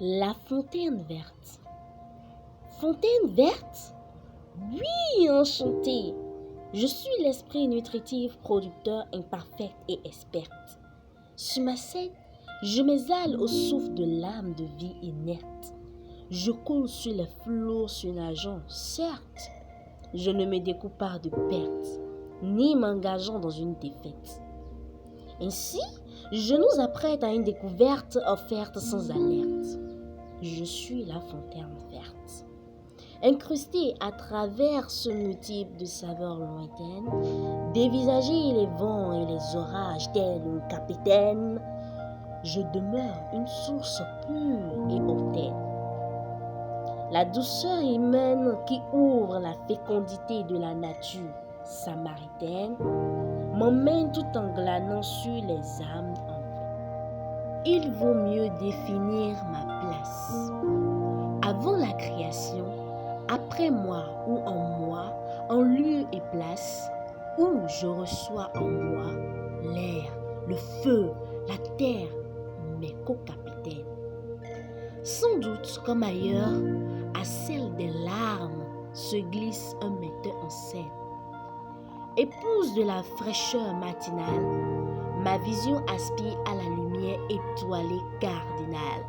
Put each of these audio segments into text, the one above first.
La fontaine verte. Fontaine verte? Oui, enchantée. Je suis l'esprit nutritif, producteur imparfait et experte. Sur ma scène, je m'exhale au souffle de l'âme de vie inerte. Je coule sur les flots surnageants, certes. Je ne me découpe pas de perte, ni m'engageant dans une défaite. Ainsi, je nous apprête à une découverte offerte sans alerte. Je suis la fontaine verte. Incrustée à travers ce multiple de saveurs lointaines, dévisager les vents et les orages tel un capitaine, je demeure une source pure et hautaine. La douceur humaine qui ouvre la fécondité de la nature samaritaine m'emmène tout en glanant sur les âmes en paix. Il vaut mieux définir ma place. Avant la création, après moi ou en moi, en lieu et place, où je reçois en moi l'air, le feu, la terre, mes co-capitaines. Sans doute, comme ailleurs, à celle des larmes se glisse un metteur en scène. Épouse de la fraîcheur matinale, ma vision aspire à la lumière étoilée cardinale.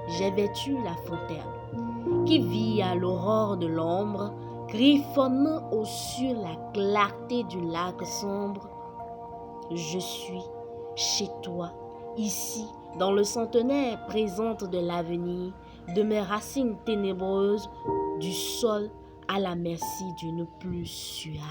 J'ai vêtu la fontaine, qui vit à l'aurore de l'ombre, griffonnant au sur la clarté du lac sombre. Je suis chez toi, ici, dans le centenaire présente de l'avenir, de mes racines ténébreuses, du sol à la merci d'une pluie suave.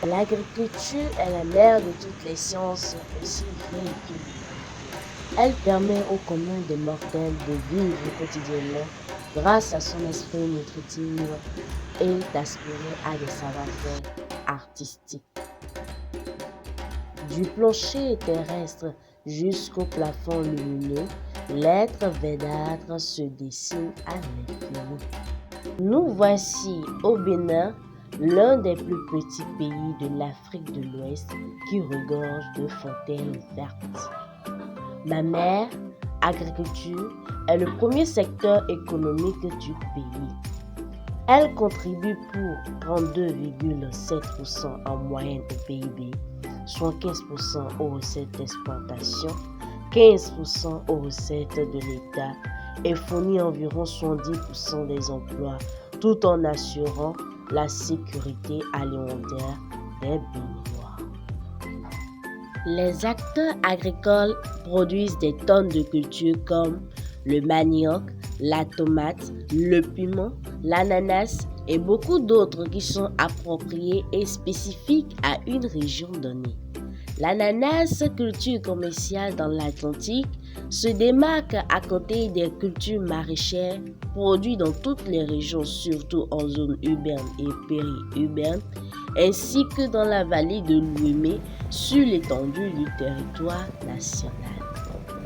L'agriculture est la mère de toutes les sciences aussi véhiculées. Elle permet au commun des mortels de vivre quotidiennement grâce à son esprit nutritif et d'aspirer à des savoir-faire artistiques. Du plancher terrestre jusqu'au plafond lumineux, l'être verdâtre se dessine à l'infini. Nous voici au Bénin, l'un des plus petits pays de l'Afrique de l'Ouest qui regorge de fontaines vertes. Ma mère, agriculture, est le premier secteur économique du pays. Elle contribue pour 32,7% en moyenne au PIB, soit 15% aux recettes d'exportation, 15% aux recettes de l'État et fournit environ 70% des emplois, tout en assurant la sécurité alimentaire des Béninois. Les acteurs agricoles produisent des tonnes de cultures comme le manioc, la tomate, le piment, l'ananas et beaucoup d'autres qui sont appropriés et spécifiques à une région donnée. L'ananas, culture commerciale dans l'Atlantique, se démarque à côté des cultures maraîchères produites dans toutes les régions, surtout en zone urbaine et périurbaine, ainsi que dans la vallée de l'Ouémé sur l'étendue du territoire national.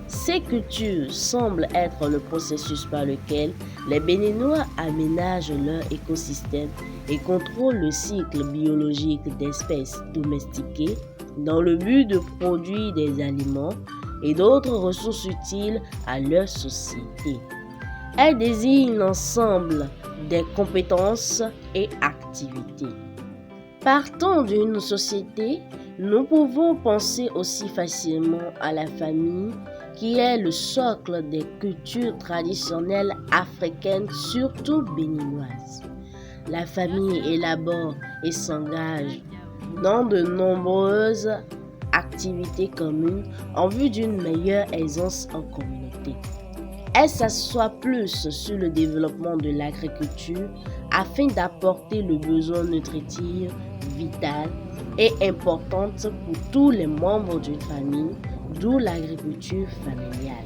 Ces cultures semblent être le processus par lequel les Béninois aménagent leur écosystème et contrôlent le cycle biologique d'espèces domestiquées dans le but de produire des aliments et d'autres ressources utiles à leur société. Elles désignent l'ensemble des compétences et activités. Partant d'une société, nous pouvons penser aussi facilement à la famille qui est le socle des cultures traditionnelles africaines, surtout béninoises. La famille élabore et s'engage dans de nombreuses activités communes en vue d'une meilleure aisance en communauté. Elle s'assoit plus sur le développement de l'agriculture afin d'apporter le besoin nutritif vital et importante pour tous les membres d'une famille, d'où l'agriculture familiale.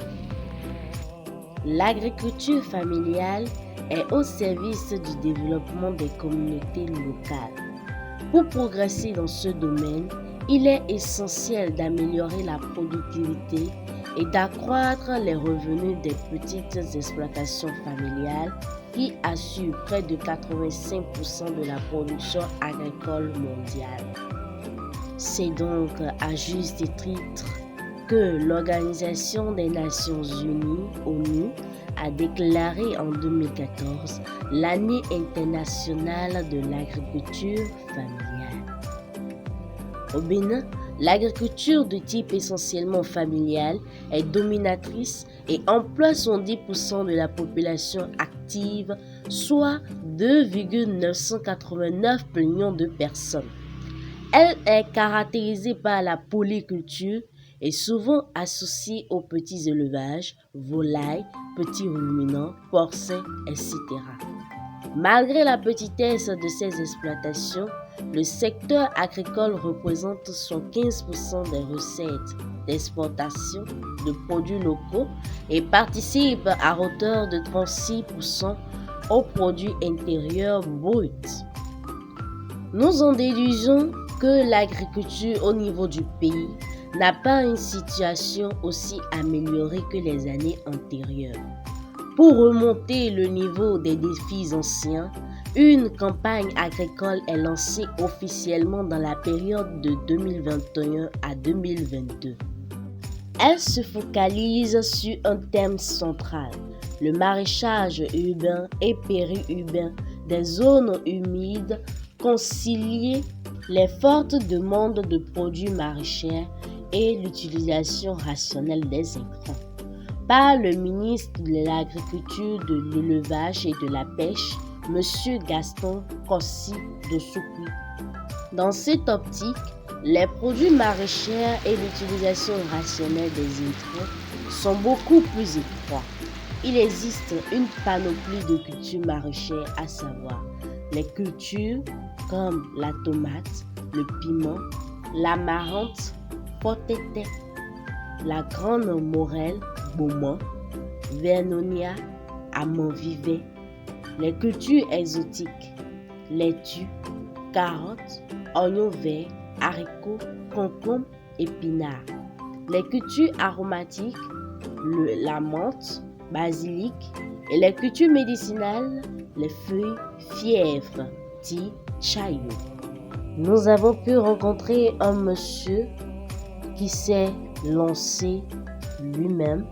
L'agriculture familiale est au service du développement des communautés locales. Pour progresser dans ce domaine, Il est essentiel d'améliorer la productivité et d'accroître les revenus des petites exploitations familiales qui assurent près de 85% de la production agricole mondiale. C'est donc à juste titre que l'Organisation des Nations Unies, ONU, a déclaré en 2014 l'année internationale de l'agriculture familiale. Au Bénin, l'agriculture de type essentiellement familial est dominatrice et emploie 70% de la population active, soit 2,989 millions de personnes. Elle est caractérisée par la polyculture et souvent associée aux petits élevages, volailles, petits ruminants, porcins, etc. Malgré la petitesse de ces exploitations, le secteur agricole représente 75% des recettes d'exportation de produits locaux et participe à hauteur de 36% au produit intérieur brut. Nous en déduisons que l'agriculture au niveau du pays n'a pas une situation aussi améliorée que les années antérieures. Pour remonter le niveau des défis anciens, une campagne agricole est lancée officiellement dans la période de 2021 à 2022. Elle se focalise sur un thème central, le maraîchage urbain et périurbain des zones humides, concilier les fortes demandes de produits maraîchers et l'utilisation rationnelle des intrants. Par le ministre de l'Agriculture, de l'Élevage et de la Pêche, M. Gaston Kossi Dossoukwi. Dans cette optique, les produits maraîchers et l'utilisation rationnelle des intrants sont beaucoup plus étroits. Il existe une panoplie de cultures maraîchères, à savoir les cultures comme la tomate, le piment, l'amarante, potete, la grande morelle, beaumont, vernonia, amand vivet, les cultures exotiques, laitue, carottes, oignons verts, haricots, concombres, épinards, les cultures aromatiques, la menthe, basilic, et les cultures médicinales, les feuilles, fièvre, thé, chaillot. Nous avons pu rencontrer un monsieur qui s'est lancé lui-même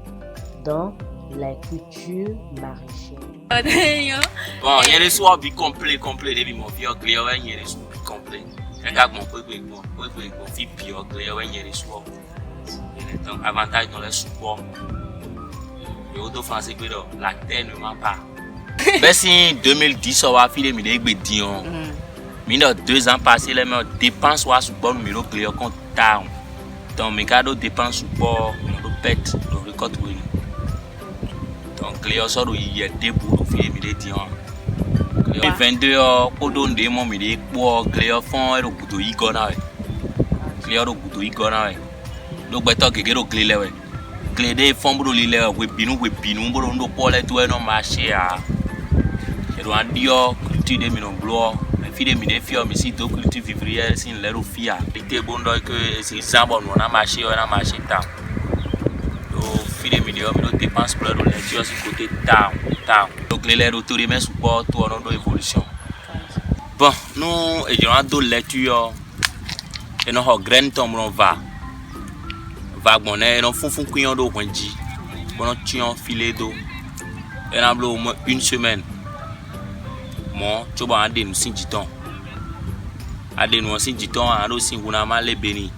dans la culture maraîchère. Bon, il y a des soirs bi complet depuis mon vieux client, il y a des soirs bi complet. Regarde mon peu fi pire client, il y a des soirs. Donc avantage dans les supports. Le auto français que la terre ne ment pas. Mais si 2010 on va filer mi des bédion. Mais dans 2 ans passés les dépenses soit support numéro client compte down. Donc mes cadeaux dépenses support on pète le record oui. Donc client sort il y a des bouts filer mi des dion. Client 22 heures pour donner mon mi des pour client font le bout yi gona. Client le bout yi gona. Donc beto que le client ouais. Client des fonds pour le lire we binu pour ndo pour les tout non marché à. Je dois dire culture de minon gloire. Fide mi de fio mi si to culture vivrière sin lero fia. Ite bondo que c'est ça bon on a marché ta. Do fide mi de mi dépense pour le lecture sur côté ta. Donc les retours mais support tout en évolution. Bon, nous et on do lecture et no grain tombe on va bonnet non fun kuyon do wanji. Bon tion filet do. Et on a au moins une semaine. Moi, tu vas aller nous sinjiton. Aller nous sinjiton, aller aussi vous n'avez mal les bénis.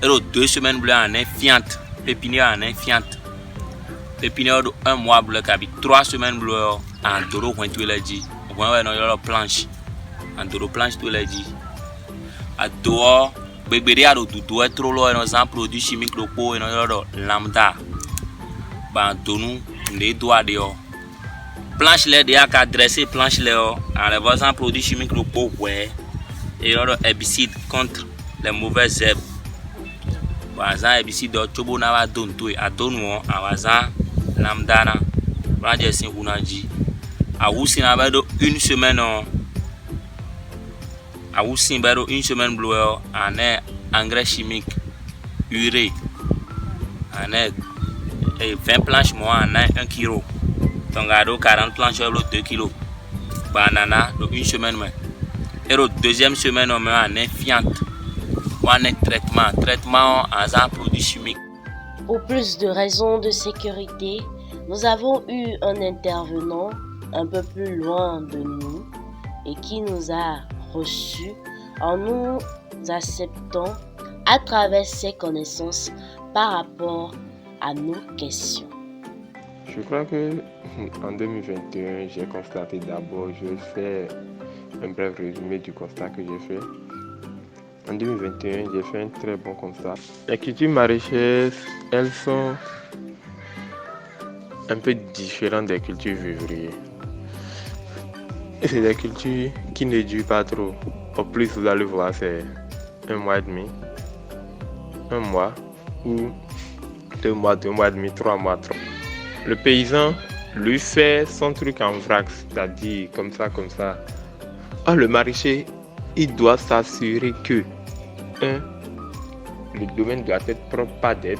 Et 2 semaines bleu en infiante, pépinière en infiante. Pépinière de 1 mois bleu cabi 3 semaines bleu en doro quand tu l'as dit. On va dans la planche. En doro planche tu l'as dit. À dehors, bébé a do doit trop loin dans un produit chimique locaux et dans lambda. Bah donu les doigts dehors. Planche les déjà qu'à dresser planche les en enlevant un produit chimique le pot ouais et alors herbicide contre les mauvaises herbes. Bazan herbicide de chobo na va don tout à don moi à bazan lambda na prendre sin hunanji a wusi na ba do une semaine a wusi ba do une semaine bleu en engrais chimique, urée, en est 20 planches, moi en ai 1 kg. Donc, 40 planches, 2 kg. Banana, donc une semaine. Et la deuxième semaine, on en est fiante. On est traitement en un produit chimique. Pour plus de raisons de sécurité, nous avons eu un intervenant un peu plus loin de nous et qui nous a reçus en nous acceptant à travers ses connaissances par rapport à nos questions. Je crois que en 2021, j'ai constaté d'abord, je vais faire un bref résumé du constat que j'ai fait. En 2021, j'ai fait un très bon constat. Les cultures maraîchères, elles sont un peu différentes des cultures vivrières. Et c'est des cultures qui ne durent pas trop. Au plus, vous allez voir, c'est 1 mois et demi, 1 mois, ou 2 mois, 2 mois et demi, 3 mois, 3. Le paysan, lui, fait son truc en vrac, c'est-à-dire comme ça. Ah, le maraîcher, il doit s'assurer que, le domaine doit être propre, pas d'aide.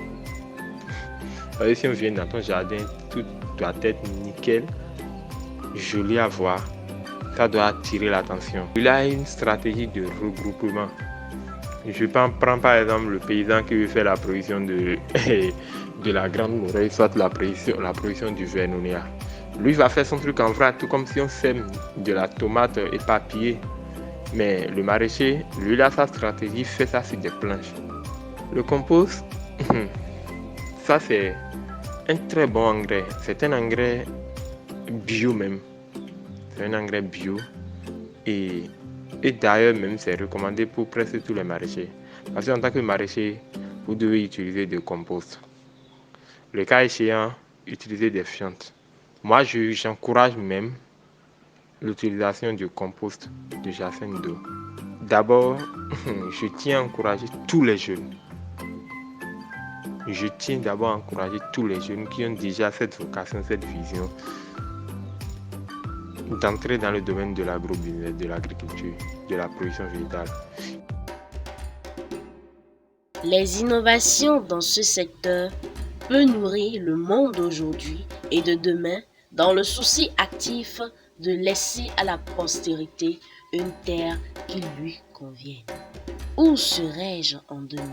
Si on vient dans ton jardin, tout doit être nickel, joli à voir. Ça doit attirer l'attention. Il a une stratégie de regroupement. Je prends par exemple le paysan qui veut faire la production de la grande morelle, soit la production du vernonia. Lui va faire son truc en vrac, tout comme si on sème de la tomate éparpillée. Mais le maraîcher, lui, il a sa stratégie, fait ça sur des planches. Le compost, ça c'est un très bon engrais. C'est un engrais bio même. C'est un engrais bio. Et d'ailleurs même, c'est recommandé pour presque tous les maraîchers. Parce qu'en tant que maraîcher, vous devez utiliser du compost. Le cas échéant, utiliser des fientes. Moi, j'encourage même l'utilisation du compost de jachère d'eau. D'abord, je tiens à encourager tous les jeunes. Je tiens d'abord à encourager tous les jeunes qui ont déjà cette vocation, cette vision d'entrer dans le domaine de l'agrobusiness, de l'agriculture, de la production végétale. Les innovations dans ce secteur peuvent nourrir le monde d'aujourd'hui et de demain dans le souci actif de laisser à la postérité une terre qui lui convienne. Où serais-je en 2020?